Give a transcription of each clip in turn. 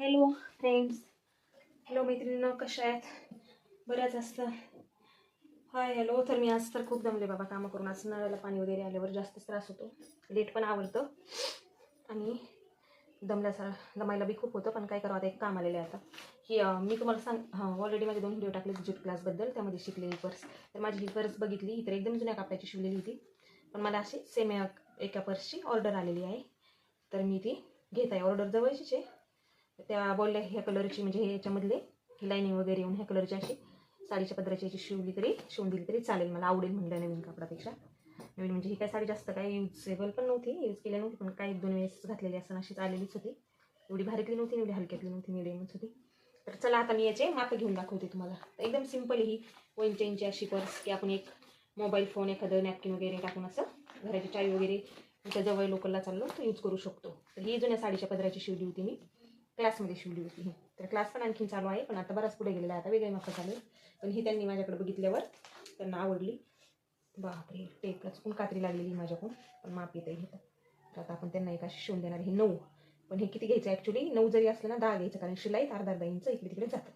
Hello friends, hello मैत्रिणींनो, कशा आहेत? बऱ्याच असतं. Hi hello. तर मी आज तर खूप दमले बाबा कामं करून. आज नळाला पाणी वगैरे आल्यावर जास्तच त्रास होतो. लेट पण आवडतं आणि दमायला बी खूप होतं. पण काय करावं, आता एक काम आलेलं आहे आता की मी तुम्हाला ऑलरेडी माझे 2 व्हिडिओ टाकले डिजिट क्लासबद्दल. त्यामध्ये शिकलेली पर्स. तर माझी ही पर्स बघितली, ही तर एकदम जुन्या कापडाची शिवलेली होती. पण मला अशी सेम एका पर्सची ऑर्डर आलेली आहे. तर मी ती घेत आहे. ऑर्डर जवळचीच आहे. त्या बोलल्या ह्या कलरची, म्हणजे ह्याच्यामधले ही लाईनिंग वगैरे येऊन ह्या कलरची अशी साडीच्या पदराची याची शिवून दिली तरी चालेल, मला आवडेल म्हणलं. नवीन कापडापेक्षा नवीन म्हणजे ही काय साडी जास्त काय युजेबल पण नव्हती, यूज केली नव्हती, पण काही 1-2 वेळेस घातलेली असं अशीच आलेलीच होती. एवढी भारीतली नव्हती, एवढी हलक्यातली नव्हती, मिडियमच होती. तर चला आता मी याचे माप घेऊन दाखवते तुम्हाला. एकदम सिंपल ही 1 चेनची अशी पर्स, की आपण एक मोबाईल फोन, एखादं नॅपकिन वगैरे टाकून असं घराची चावी वगैरे त्याच्या जवळ लोकलला चाललो तर यूज करू शकतो. तर ही जुन्या साडीच्या पदराची शिवली होती मी, क्लासमध्ये शिवली होती ही. तर क्लास पण आणखीन चालू आहे, पण आता बराच पुढे गेलेला आहे, आता वेगळे माप चालू आहे. पण ही त्यांनी माझ्याकडे बघितल्यावर त्यांना आवडली. बापरे, टेपला चुकून कात्री लागलेली माझ्याकडून, पण माप येतं हे. तर आता आपण त्यांना एक अशी शिवून देणार. हे 9, पण हे किती घ्यायचं ॲक्च्युली 9 जरी असलं ना 10 घ्यायचं, कारण शिलाईत अर्धा इंच इकडे तिकडे जातं.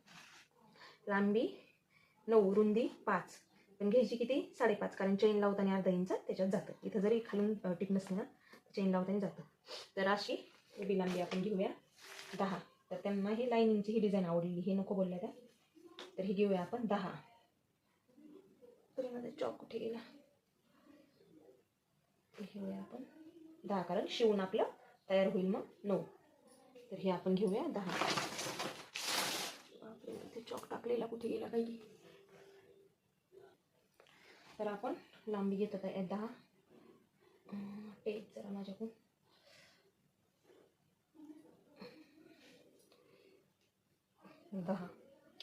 लांबी 9, रुंदी 5, पण घ्यायची किती 5.5, कारण चेन लावताना अर्धा इंच त्याच्यात जातं. इथं जरी खालून टिप नसली ना चेन लावताना जातं. तर अशी उभी लांबी आपण घेऊया 10. तर त्यांना ही लाईनिंगची ही डिझाईन आवडली, हे नको बोलल्या त्या. तर ही घेऊया आपण 10. तरी माझा चॉक कुठे गेला? घेऊया आपण 10, कारण शिवून आपलं तयार होईल मग 9. तर हे आपण घेऊया 10. बापरे, ते चॉक टाकलेला कुठे गेला काही. तर आपण लांबी घेत आहे 10. टेप जरा माझ्याकडून 10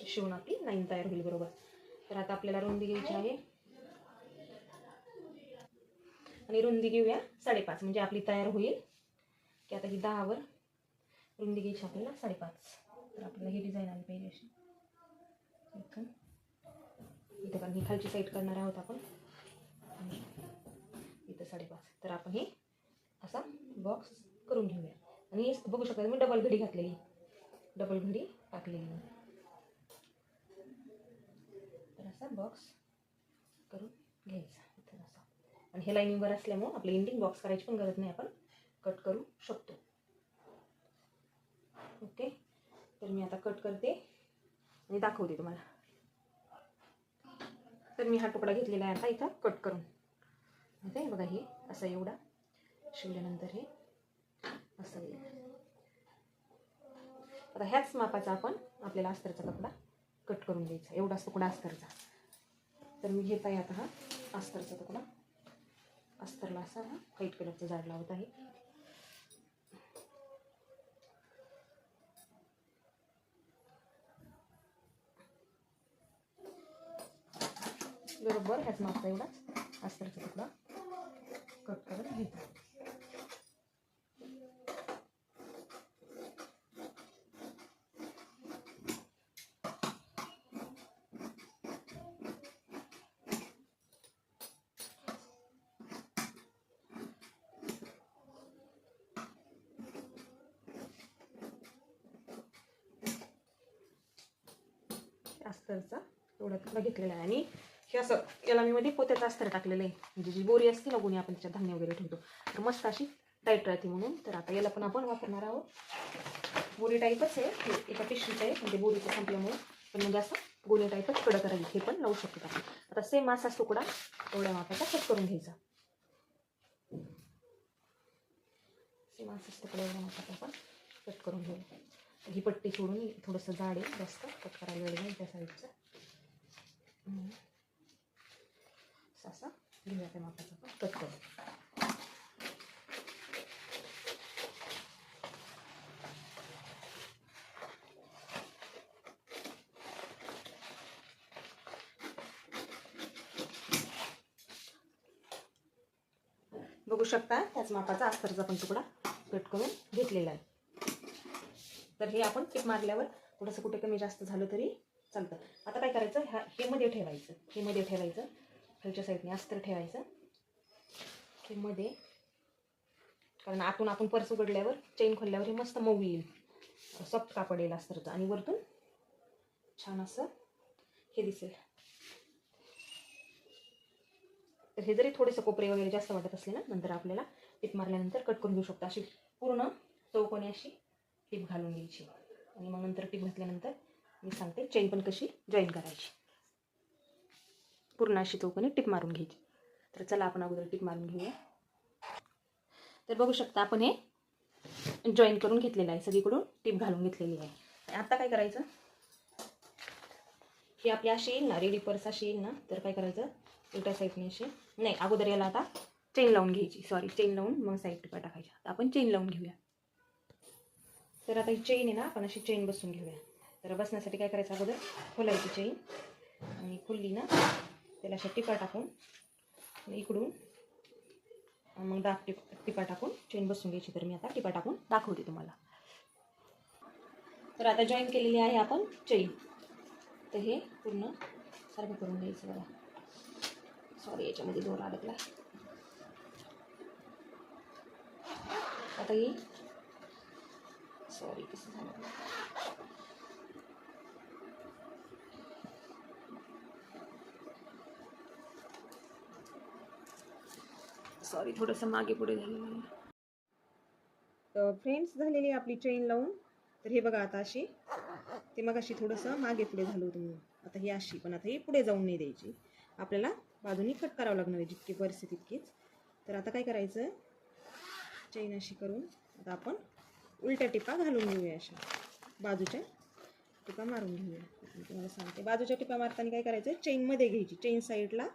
शिवून आपली लाईन तयार होईल बरोबर. तर आता आपल्याला रुंदी घ्यायची आहे आणि रुंदी घेऊया 5.5, म्हणजे आपली तयार होईल की आता ही 10वर रुंदी घ्यायची आपल्याला 5.5. तर आपल्याला ही डिझाईन आली पाहिजे अशी इथून इथं, कारण ही खालची साईड करणार आहोत आपण. इथं 5.5. तर आपण हे असा बॉक्स करून घेऊया. आणि बघू शकता मी डबल घडी घातलेली, डबल घडी टाकलेली. तर असा बॉक्स करून घ्यायचा इथं असा. आणि हे लाईनिंगवर असल्यामुळं आपलं एंडिंग बॉक्स करायची पण गरज नाही, आपण कट करू शकतो. ओके, तर मी आता कट करते आणि दाखवते तुम्हाला. तर मी हा तुकडा घेतलेला आहे आता इथं कट करून. माहिती आहे बघा, हे असं एवढा शिवल्यानंतर हे असं येईल. आता ह्याच मापाचा आपण आपल्याला अस्तरचा कपडा कट करून द्यायचा, एवढाच तुकडा अस्तरचा. तर मी घेत आहे आता हा अस्तरचा तुकडा. अस्तरला असा हा व्हाईट कलरचा जाड लावत आहे. बरोबर ह्याच मापचा एवढाच अस्तरचा तुकडा कट करून घेतो. अस्तरचा एवढा तुकडा घेतलेला आहे. आणि हे असं याला मी मध्ये पोत्याचं अस्तर टाकलेलं आहे, म्हणजे जी बोरी असते ना गुणी आपण त्याच्यात धान्य वगैरे ठेवतो, तर मस्त अशी टाईट राहते म्हणून. तर आता याला पण आपण वापरणार आहोत. बोरी टाईपच आहे, एका पिशवीचं आहे, म्हणजे बोरीचं संपल्यामुळे. पण म्हणजे असं गोणी टाईपच कडक राहील, हे पण लावू शकतो आपण. आता सेम असाच तुकडा एवढ्या मापाचा कट करून घ्यायचा. सेम असाच तुकडा एवढ्या मापाचा आपण कट करून घेऊ. ही पट्टी सोडून थोडंसं जाड आहे, जास्त कट करायला वेळ नाही त्या साईडचं. असा घेऊया त्या मापाचा आपण कट करू. बघू शकता त्याच मापाचा अस्तरचा पण तुकडा कट करून घेतलेला आहे. तर हे आपण टिप मारल्यावर थोडंसं कुठे कमी जास्त झालं तरी चालतं. आता काय करायचं, हे मध्ये ठेवायचं, हे मध्ये ठेवायचं, खालच्या साईडने अस्तर ठेवायचं हे मध्ये, कारण आतून आपण पर्स उघडल्यावर चेन खोलल्यावर हे मस्त मऊ येईल. सॉफ्ट कापड येईल अस्तरचं आणि वरतून छान असं हे दिसेल. तर हे जरी थोडेसे कोपरे वगैरे जास्त वाटत असले ना, नंतर आपल्याला टिप मारल्यानंतर कट करून घेऊ शकतो. अशी पूर्ण चौकोनी अशी टिप घालून घ्यायची आणि मग नंतर टिप घातल्यानंतर मी सांगते चेन पण कशी जॉईन करायची. पूर्ण अशी चौकोनी टिप मारून घ्यायची. तर चला आपण अगोदर टिप मारून घेऊया. तर बघू शकता आपण हे जॉईन करून घेतलेलं आहे, सगळीकडून टिप घालून घेतलेली आहे. आता काय करायचं, ही आपली अशी येईल ना, रेडी पर्स अशी येईल ना, तर काय करायचं, उलट्या साईडने अशी नाही, अगोदर याला आता चेन लावून घ्यायची. चेन लावून मग साईड टिपा टाकायच्या. आता आपण चेन लावून घेऊया. तर आता ही चेन आहे ना, आपण अशी चेन बसवून घेऊया. तर बसण्यासाठी काय करायचं, अगोदर खोलायची चेन आणि खुलली ना त्याला अशा टिपा टाकून इकडून मग टिपा टाकून चेन बसवून घ्यायची. तर मी आता टिपा टाकून दाखवते तुम्हाला. तर आता जॉईन केलेली आहे आपण चेन. तर हे पूर्ण सारखं करून घ्यायचं बघा. सॉरी, याच्यामध्ये दोरा अडकला. आता ही सॉरी कसं झालं, सॉरी थोडंसं मागे पुढे झालेलं आहे. तर फ्रेंड्स, झालेली आपली चेन लावून. तर हे बघा आता अशी, ते मग अशी थोडंसं मागे पुढे झालं होतं म्हणून आता ही अशी, पण आता ही पुढे जाऊन नाही द्यायची. आपल्याला बाजूनी कट करावं लागणार आहे, जितकी पर्स तितकीच. तर आता काय करायचं, चेन अशी करून आता आपण उलट्या टिपा घालून घेऊया. अशा बाजूच्या टिपा मारून घेऊया. मी तुम्हाला सांगते, बाजूच्या टिपा मारताना काय करायचं, चेनमध्ये घ्यायची. चेन साईडला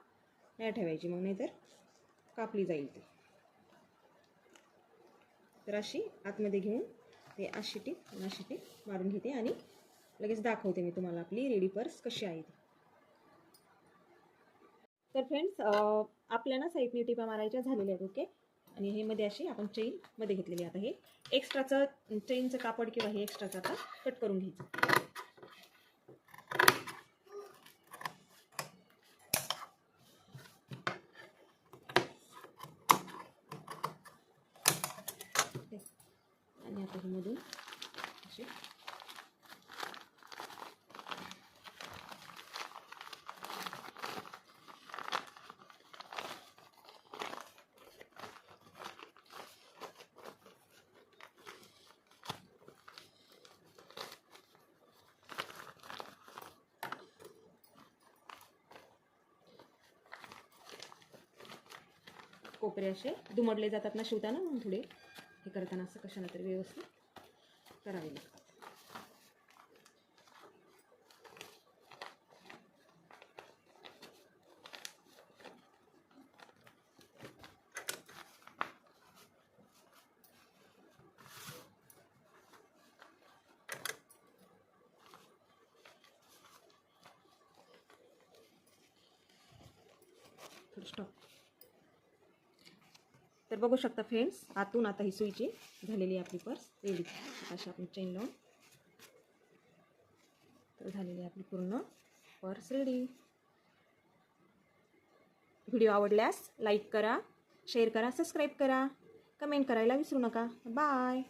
नाही ठेवायची, मग नाहीतर कापली जाईल ती. तर अशी आतमध्ये घेऊन ते अशी टिप मारून घेते आणि लगेच दाखवते मी तुम्हाला आपली रेडी पर्स कशी आहे ती. तर फ्रेंड्स, आपल्या ना साईडने टिपा मारायच्या झालेल्या आहेत. ओके. आणि हे मध्ये अशी आपण चेन मध्ये घेतलेली. आता हे एक्स्ट्राचं चेनचं कापड किंवा हे एक्स्ट्राचं आता कट करून घ्यायचं. आणि आता हे मधून असे कोपरे असे दुमडले जातात ना शिवताना, म्हणून थोडे हे करताना असं कशाला तरी व्यवस्थित करावे लागतात. स्टॉप. तर बघू शकता फ्रेंड्स, आतून आता ही सुईची झालेली आपली पर्स रेडी. अशी आपण चेन लावून तर झालेली आपली पूर्ण पर्स रेडी. व्हिडिओ आवडल्यास लाईक करा, शेअर करा, सबस्क्राईब करा, कमेंट करायला विसरू नका. बाय.